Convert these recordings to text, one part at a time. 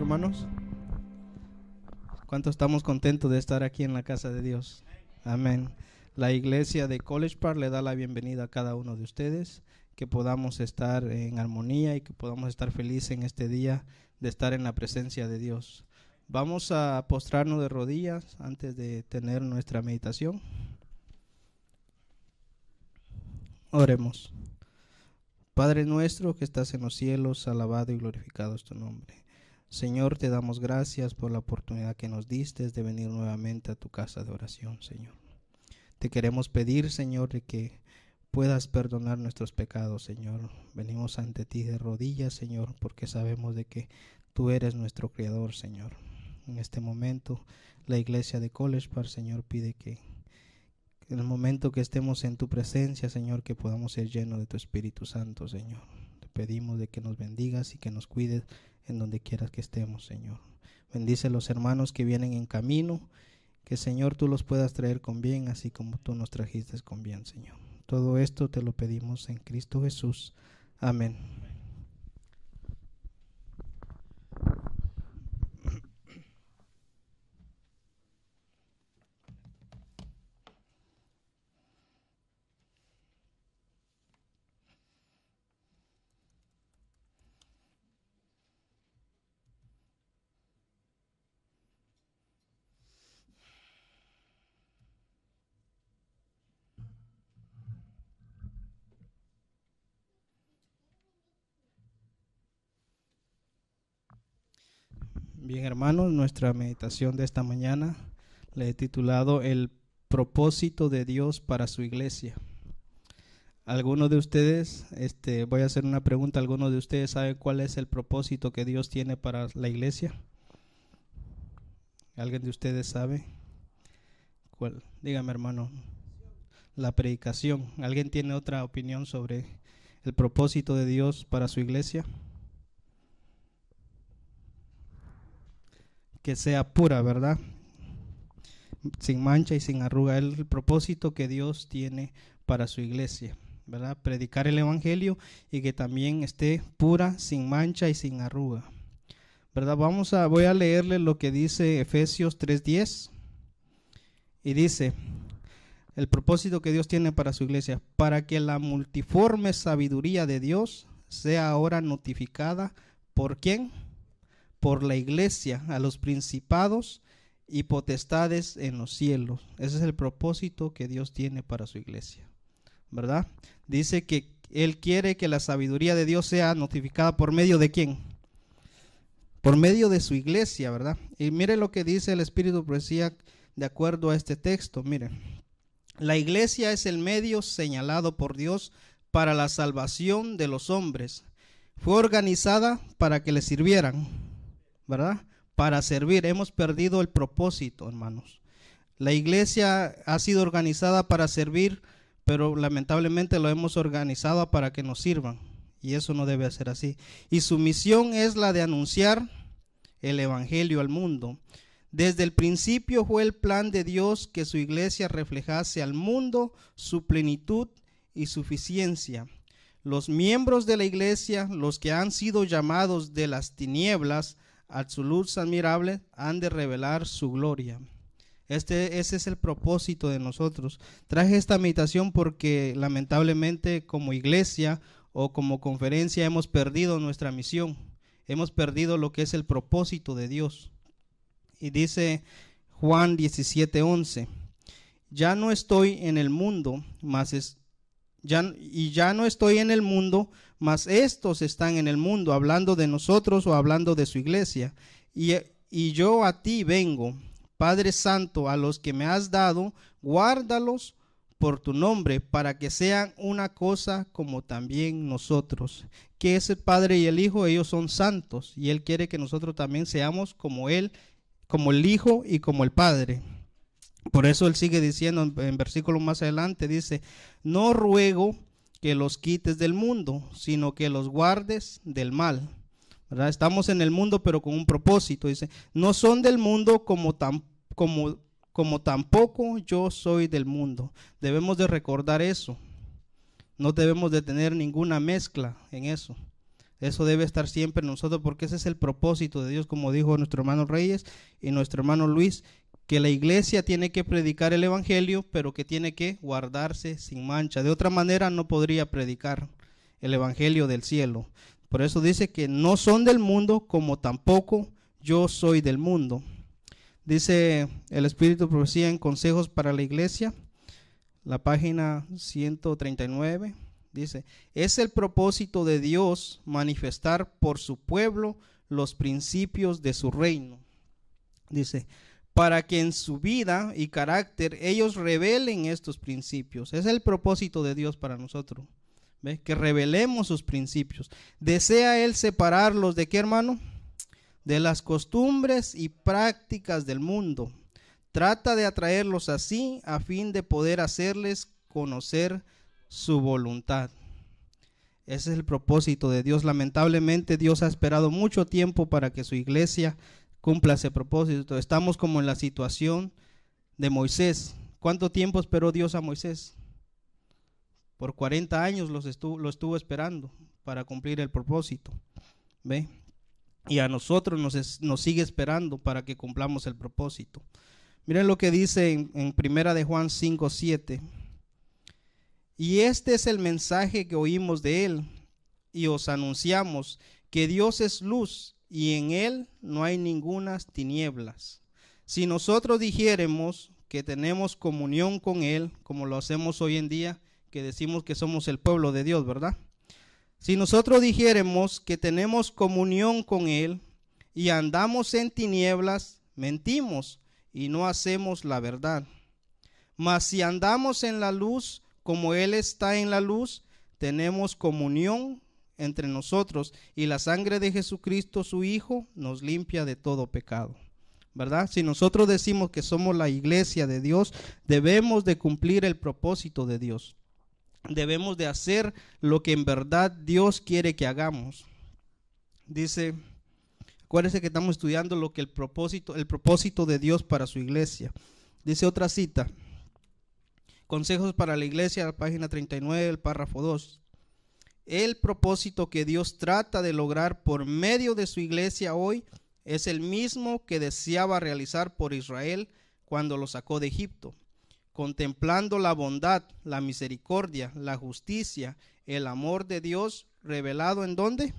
hermanos? ¿Cuántos estamos contentos de estar aquí en la casa de Dios? Amén. La iglesia de College Park le da la bienvenida a cada uno de ustedes, que podamos estar en armonía y que podamos estar felices en este día de estar en la presencia de Dios. Vamos a postrarnos de rodillas antes de tener nuestra meditación. Oremos. Padre nuestro que estás en los cielos, alabado y glorificado es tu nombre. Señor, te damos gracias por la oportunidad que nos diste de venir nuevamente a tu casa de oración, Señor. Te queremos pedir, Señor, de que puedas perdonar nuestros pecados, Señor. Venimos ante ti de rodillas, Señor, porque sabemos de que tú eres nuestro Creador, Señor. En este momento, la iglesia de College Park, Señor, pide que en el momento que estemos en tu presencia, Señor, que podamos ser llenos de tu Espíritu Santo, Señor. Te pedimos de que nos bendigas y que nos cuides en donde quieras que estemos, Señor. Bendice a los hermanos que vienen en camino, que, Señor, tú los puedas traer con bien, así como tú nos trajiste con bien, Señor. Todo esto te lo pedimos en Cristo Jesús. Amén. Bien, hermanos, nuestra meditación de esta mañana le he titulado El propósito de Dios para su iglesia. Algunos de ustedes, voy a hacer una pregunta, ¿algunos de ustedes saben cuál es el propósito que Dios tiene para la iglesia? ¿Alguien de ustedes sabe? ¿Cuál? Dígame, hermano. La predicación. ¿Alguien tiene otra opinión sobre el propósito de Dios para su iglesia? Que sea pura, ¿verdad? Sin mancha y sin arruga. Es el propósito que Dios tiene para su iglesia, ¿verdad? Predicar el evangelio y que también esté pura, sin mancha y sin arruga, ¿verdad? Voy a leerle lo que dice Efesios 3:10 y dice: el propósito que Dios tiene para su iglesia, para que la multiforme sabiduría de Dios sea ahora notificada, ¿por quién? Por la iglesia, a los principados y potestades en los cielos. Ese es el propósito que Dios tiene para su iglesia, ¿verdad? Dice que Él quiere que la sabiduría de Dios sea notificada por medio de ¿quién? Por medio de su iglesia, ¿verdad? Y mire lo que dice el Espíritu de Profecía de acuerdo a este texto. Miren, la iglesia es el medio señalado por Dios para la salvación de los hombres. Fue organizada para que le sirvieran, ¿verdad? Para servir. Hemos perdido el propósito, hermanos. La iglesia ha sido organizada para servir, pero lamentablemente lo hemos organizado para que nos sirvan, y eso no debe ser así. Y su misión es la de anunciar el evangelio al mundo. Desde el principio fue el plan de Dios que su iglesia reflejase al mundo su plenitud y suficiencia. Los miembros de la iglesia, los que han sido llamados de las tinieblas a su luz admirable, han de revelar su gloria. Ese es el propósito de nosotros. Traje esta meditación porque lamentablemente como iglesia o como conferencia hemos perdido nuestra misión. Hemos perdido lo que es el propósito de Dios. Y dice Juan 17:11: ya no estoy en el mundo, ya no estoy en el mundo, mas estos están en el mundo, hablando de nosotros o hablando de su iglesia. Y yo a ti vengo, Padre Santo, a los que me has dado, guárdalos por tu nombre, para que sean una cosa como también nosotros. Que es el Padre y el Hijo, ellos son santos, y Él quiere que nosotros también seamos como Él, como el Hijo y como el Padre. Por eso Él sigue diciendo en versículo más adelante, dice: no ruego que los quites del mundo, sino que los guardes del mal, ¿verdad? Estamos en el mundo, pero con un propósito. Dice: no son del mundo como tampoco yo soy del mundo. Debemos de recordar eso. No debemos de tener ninguna mezcla en eso. Eso debe estar siempre en nosotros, porque ese es el propósito de Dios, como dijo nuestro hermano Reyes y nuestro hermano Luis, que la iglesia tiene que predicar el evangelio, pero que tiene que guardarse sin mancha. De otra manera no podría predicar el evangelio del cielo. Por eso dice que no son del mundo, como tampoco yo soy del mundo. Dice el Espíritu de Profecía en Consejos para la Iglesia, la página 139. Dice, es el propósito de Dios manifestar por su pueblo los principios de su reino. Dice, para que en su vida y carácter ellos revelen estos principios. Es el propósito de Dios para nosotros. ¿Ve? Que revelemos sus principios. ¿Desea Él separarlos de qué, hermano? De las costumbres y prácticas del mundo. Trata de atraerlos así a fin de poder hacerles conocer su voluntad. Ese es el propósito de Dios. Lamentablemente Dios ha esperado mucho tiempo para que su iglesia cumpla ese propósito. Estamos como en la situación de Moisés. ¿Cuánto tiempo esperó Dios a Moisés? Por 40 años lo estuvo esperando para cumplir el propósito. ¿Ve? Y a nosotros nos sigue esperando para que cumplamos el propósito. Miren lo que dice en Primera de Juan 5:7. Y este es el mensaje que oímos de él y os anunciamos, que Dios es luz y en él no hay ningunas tinieblas. Si nosotros dijéremos que tenemos comunión con él, como lo hacemos hoy en día, que decimos que somos el pueblo de Dios, ¿verdad? Si nosotros dijéremos que tenemos comunión con él y andamos en tinieblas, mentimos y no hacemos la verdad. Mas si andamos en la luz, como él está en la luz, tenemos comunión entre nosotros y la sangre de Jesucristo, su Hijo, nos limpia de todo pecado. ¿Verdad? Si nosotros decimos que somos la iglesia de Dios, debemos de cumplir el propósito de Dios. Debemos de hacer lo que en verdad Dios quiere que hagamos. Dice, acuérdense que estamos estudiando lo que el propósito de Dios para su iglesia. Dice otra cita, Consejos para la Iglesia, la página 39, el párrafo 2. El propósito que Dios trata de lograr por medio de su iglesia hoy es el mismo que deseaba realizar por Israel cuando lo sacó de Egipto, contemplando la bondad, la misericordia, la justicia, el amor de Dios revelado ¿en dónde?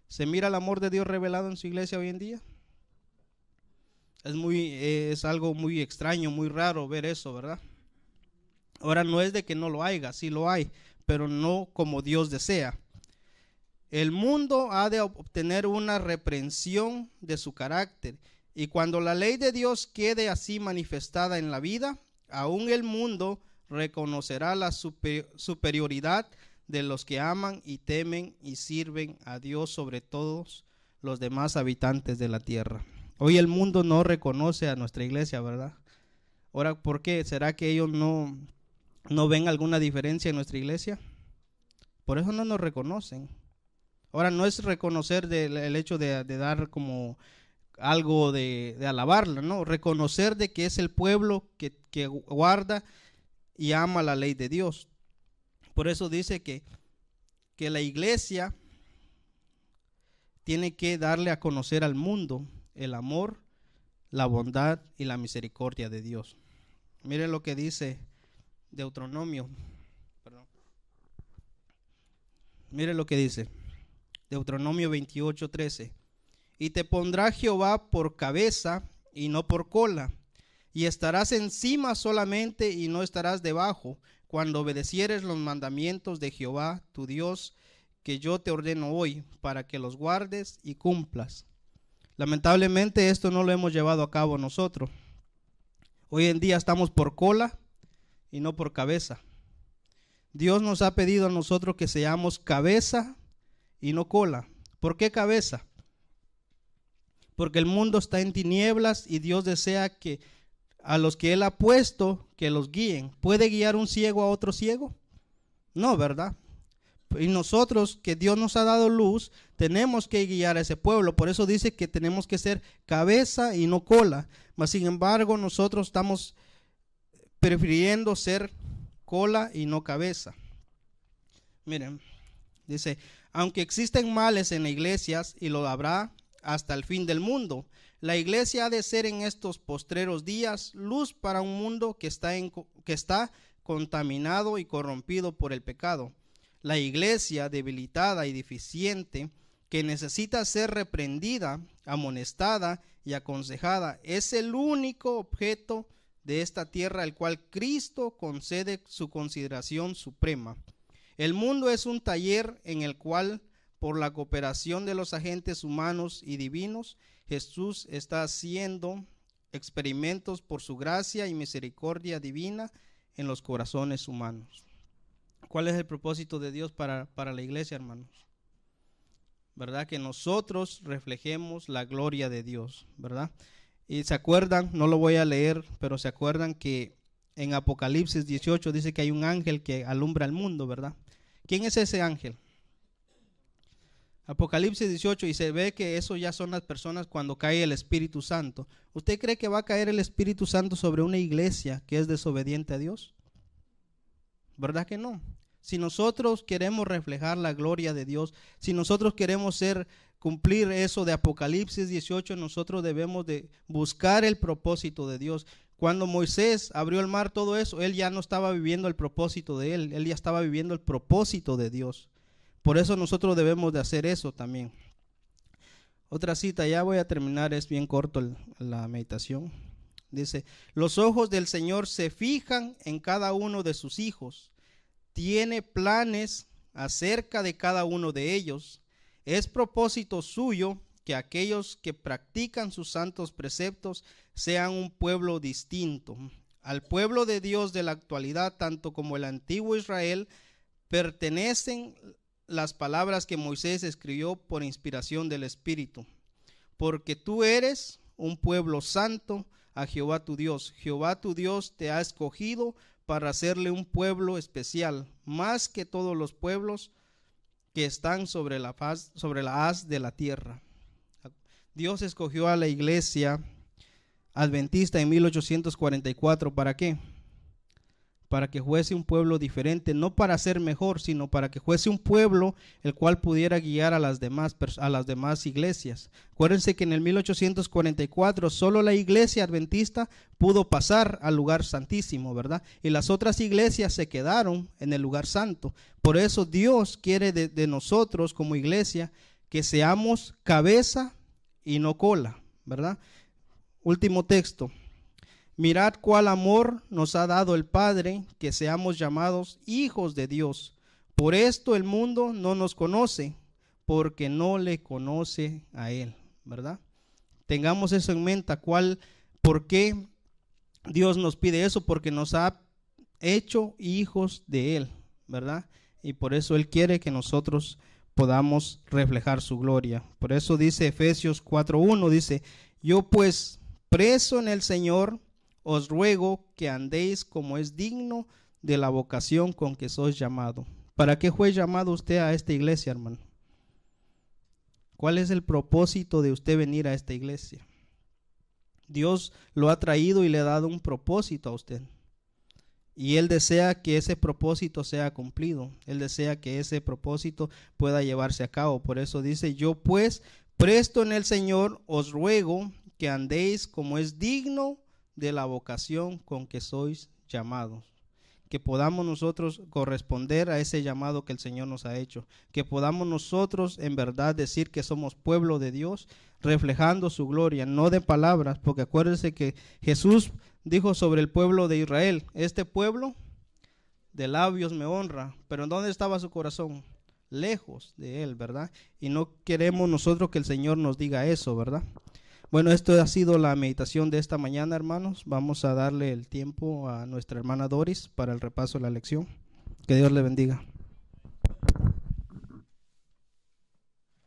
¿Se mira el amor de Dios revelado en su iglesia hoy en día? Es algo muy extraño, muy raro ver eso, ¿verdad? Ahora no es de que no lo haya, sí lo hay, pero no como Dios desea. El mundo ha de obtener una reprensión de su carácter, y cuando la ley de Dios quede así manifestada en la vida, aún el mundo reconocerá la superioridad de los que aman y temen y sirven a Dios sobre todos los demás habitantes de la tierra. Hoy el mundo no reconoce a nuestra iglesia, ¿verdad? Ahora, ¿por qué? ¿Será que ellos no ven alguna diferencia en nuestra iglesia? Por eso no nos reconocen. Ahora no es reconocer el hecho de dar como algo de alabarla, no, reconocer de que es el pueblo que guarda y ama la ley de Dios. Por eso dice que la iglesia tiene que darle a conocer al mundo el amor, la bondad y la misericordia de Dios. Miren lo que dice Deuteronomio. Miren lo que dice Deuteronomio 28:13. Y te pondrá Jehová por cabeza y no por cola, y estarás encima solamente y no estarás debajo, cuando obedecieres los mandamientos de Jehová tu Dios, que yo te ordeno hoy, para que los guardes y cumplas. Lamentablemente esto no lo hemos llevado a cabo nosotros. Hoy en día estamos por cola y no por cabeza. Dios nos ha pedido a nosotros que seamos cabeza y no cola. ¿Por qué cabeza? Porque el mundo está en tinieblas y Dios desea que a los que Él ha puesto, que los guíen. ¿Puede guiar un ciego a otro ciego? No, ¿verdad? Y nosotros, que Dios nos ha dado luz, tenemos que guiar a ese pueblo. Por eso dice que tenemos que ser cabeza y no cola. Mas sin embargo, nosotros estamos prefiriendo ser cola y no cabeza. Miren, Dice, aunque existen males en las iglesias, y lo habrá hasta el fin del mundo, la iglesia ha de ser en estos postreros días luz para un mundo que está contaminado y corrompido por el pecado. La iglesia debilitada y deficiente, que necesita ser reprendida, amonestada y aconsejada, es el único objeto de esta tierra al cual Cristo concede su consideración suprema. El mundo es un taller en el cual, por la cooperación de los agentes humanos y divinos, Jesús está haciendo experimentos por su gracia y misericordia divina en los corazones humanos. ¿Cuál es el propósito de Dios para la iglesia, hermanos? ¿Verdad? Que nosotros reflejemos la gloria de Dios, ¿verdad? Y se acuerdan, no lo voy a leer, pero se acuerdan que en Apocalipsis 18 dice que hay un ángel que alumbra el mundo, ¿verdad? ¿Quién es ese ángel? Apocalipsis 18, y se ve que eso ya son las personas cuando cae el Espíritu Santo. ¿Usted cree que va a caer el Espíritu Santo sobre una iglesia que es desobediente a Dios? ¿Verdad que no? Si nosotros queremos reflejar la gloria de Dios, si nosotros queremos cumplir eso de Apocalipsis 18, nosotros debemos de buscar el propósito de Dios. Cuando Moisés abrió el mar, todo eso, él ya no estaba viviendo el propósito de él ya estaba viviendo el propósito de Dios. Por eso nosotros debemos de hacer eso también. Otra cita, ya voy a terminar, es bien corto la meditación. Dice, los ojos del Señor se fijan en cada uno de sus hijos. Tiene planes acerca de cada uno de ellos. Es propósito suyo que aquellos que practican sus santos preceptos sean un pueblo distinto. Al pueblo de Dios de la actualidad, tanto como el antiguo Israel, pertenecen las palabras que Moisés escribió por inspiración del Espíritu. Porque tú eres un pueblo santo a Jehová tu Dios. Jehová tu Dios te ha escogido para hacerle un pueblo especial, más que todos los pueblos que están sobre la haz de la tierra. Dios escogió a la iglesia adventista en 1844, ¿para qué? Para que fuese un pueblo diferente, no para ser mejor, sino para que fuese un pueblo el cual pudiera guiar a las demás iglesias. Acuérdense que en el 1844 solo la iglesia adventista pudo pasar al lugar santísimo, ¿verdad? Y las otras iglesias se quedaron en el lugar santo. Por eso Dios quiere de nosotros como iglesia que seamos cabeza y no cola, ¿verdad? Último texto. Mirad cuál amor nos ha dado el Padre, que seamos llamados hijos de Dios. Por esto el mundo no nos conoce, porque no le conoce a Él, ¿verdad? Tengamos eso en mente, ¿por qué Dios nos pide eso? Porque nos ha hecho hijos de Él, ¿verdad? Y por eso Él quiere que nosotros podamos reflejar su gloria. Por eso dice Efesios 4:1, dice, yo pues preso en el Señor, os ruego que andéis como es digno de la vocación con que sois llamado. ¿Para qué fue llamado usted a esta iglesia, hermano? ¿Cuál es el propósito de usted venir a esta iglesia? Dios lo ha traído y le ha dado un propósito a usted. Y Él desea que ese propósito sea cumplido. Él desea que ese propósito pueda llevarse a cabo. Por eso dice, yo pues, presto en el Señor, os ruego que andéis como es digno de la vocación con que sois llamados. Que podamos nosotros corresponder a ese llamado que el Señor nos ha hecho. Que podamos nosotros en verdad decir que somos pueblo de Dios, reflejando su gloria, no de palabras, porque acuérdense que Jesús dijo sobre el pueblo de Israel, este pueblo de labios me honra, pero ¿dónde estaba su corazón? Lejos de él, ¿verdad? Y no queremos nosotros que el Señor nos diga eso, ¿verdad? Bueno, esto ha sido la meditación de esta mañana, hermanos. Vamos a darle el tiempo a nuestra hermana Doris para el repaso de la lección. Que Dios le bendiga.